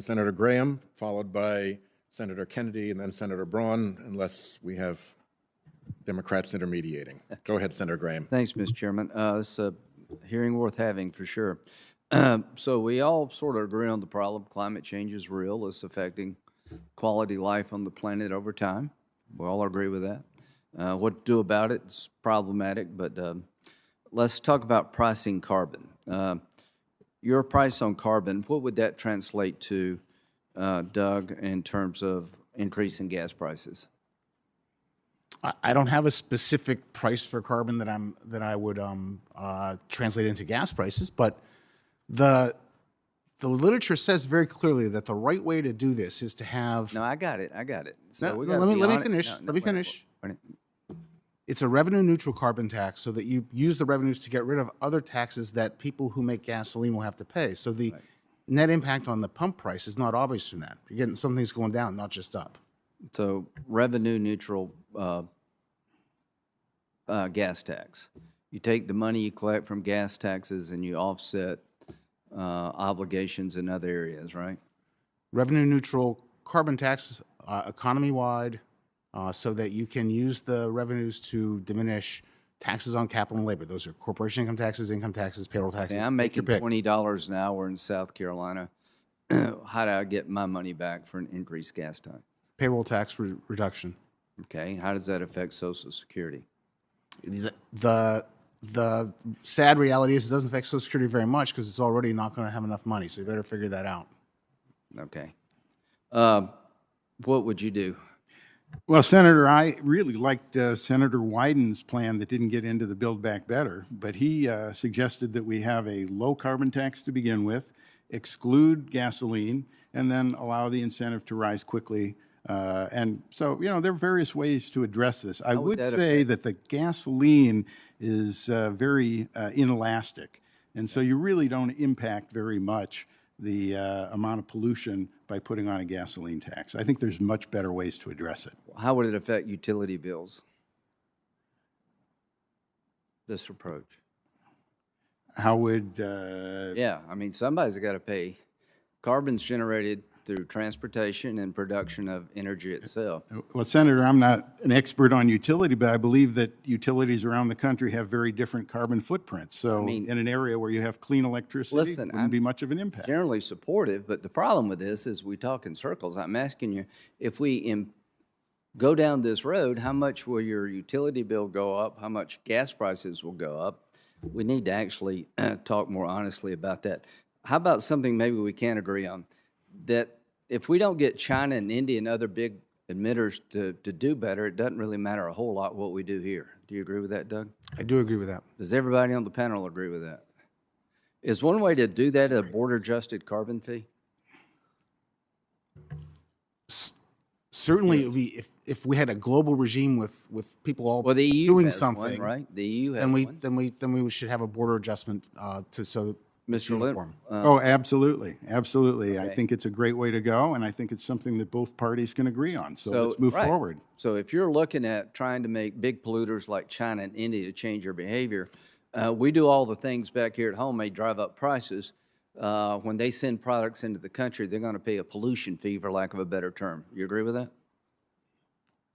Senator Graham, followed by Senator Kennedy, and then Senator Braun, unless we have Democrats intermediating. Go ahead, Senator Graham. Thanks, Mr. Chairman. This is a hearing worth having for sure. So we all sort of agree on the problem. Climate change is real. It's affecting quality of life on the planet over time. We all agree with that. What to do about it is problematic, but let's talk about pricing carbon. Your price on carbon, what would that translate to, Doug, in terms of increase in gas prices? I don't have a specific price for carbon that I would translate into gas prices, but the literature says very clearly that the right way to do this is to have. No, I got it. So let me finish. Let me finish. It's a revenue neutral carbon tax, so that you use the revenues to get rid of other taxes that people who make gasoline will have to pay. So the net impact on the pump price is not obvious from that. You're getting some things going down, not just up. So revenue neutral gas tax. You take the money you collect from gas taxes and you offset obligations in other areas, right? Revenue neutral carbon tax, economy-wide, so that you can use the revenues to diminish taxes on capital and labor. Those are corporation income taxes, payroll taxes. Okay, I'm making $20 an hour in South Carolina. How do I get my money back for an increased gas tax? Payroll tax reduction. Okay, how does that affect Social Security? The sad reality is it doesn't affect Social Security very much because it's already not going to have enough money, so you better figure that out. Okay. What would you do? Well, Senator, I really liked Senator Wyden's plan that didn't get into the Build Back Better, but he suggested that we have a low carbon tax to begin with, exclude gasoline, and then allow the incentive to rise quickly. And so, there are various ways to address this. I would say that the gasoline is very inelastic, and so you really don't impact very much the amount of pollution by putting on a gasoline tax. I think there's much better ways to address it. How would it affect utility bills, this approach? How would... Yeah, I mean, somebody's got to pay. Carbon's generated through transportation and production of energy itself. Well, Senator, I'm not an expert on utility, but I believe that utilities around the country have very different carbon footprints. So in an area where you have clean electricity, it wouldn't be much of an impact. Generally supportive, but the problem with this is we talk in circles. I'm asking you, if we go down this road, how much will your utility bill go up? How much gas prices will go up? We need to actually talk more honestly about that. How about something maybe we can agree on? That if we don't get China and India and other big emitters to do better, it doesn't really matter a whole lot what we do here. Do you agree with that, Doug? I do agree with that. Does everybody on the panel agree with that? Is one way to do that a border-adjusted carbon fee? Certainly, it would be if we had a global regime with people all the EU doing has something, one, right? The EU has then we should have a border adjustment so. Mr. Lind. Oh, absolutely. Absolutely. Okay. I think it's a great way to go, and I think it's something that both parties can agree on. So let's move forward. So if you're looking at trying to make big polluters like China and India to change their behavior, we do all the things back here at home may drive up prices. When they send products into the country, they're going to pay a pollution fee, for lack of a better term. You agree with that?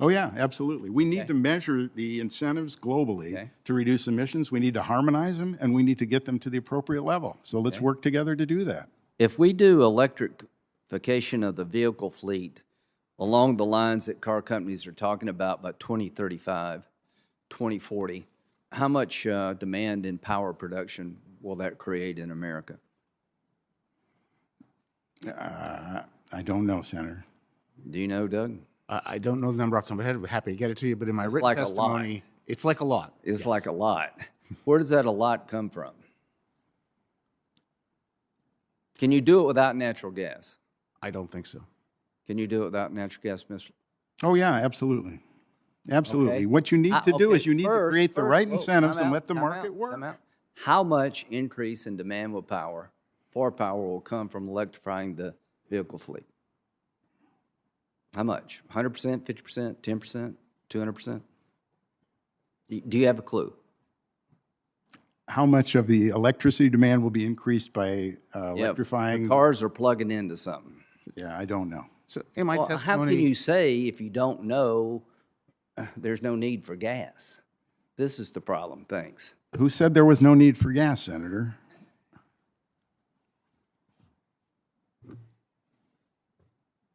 Oh, yeah, absolutely. We need to measure the incentives globally to reduce emissions. We need to harmonize them, and we need to get them to the appropriate level. So let's work together to do that. If we do electrification of the vehicle fleet along the lines that car companies are talking about by 2035, 2040, how much demand in power production will that create in America? I don't know, Senator. Do you know, Doug? I don't know the number off the top of my head. We're happy to get it to you, but in my written testimony, it's like a lot. It's like a lot. Where does that a lot come from? Can you do it without natural gas? I don't think so. Can you do it without natural gas, Mr.? Oh, yeah, absolutely. Absolutely. Okay. What you need to do is you need to create the right incentives and let the market work. How much increase in demand for power will come from electrifying the vehicle fleet? How much? 100%, 50%, 10%, 200%? Do you have a clue? How much of the electricity demand will be increased by electrifying? The cars are plugging into something. Yeah, I don't know. So in my Well, how can testimony, you say if you don't know, there's no need for gas? This is the problem, thanks. Who said there was no need for gas, Senator?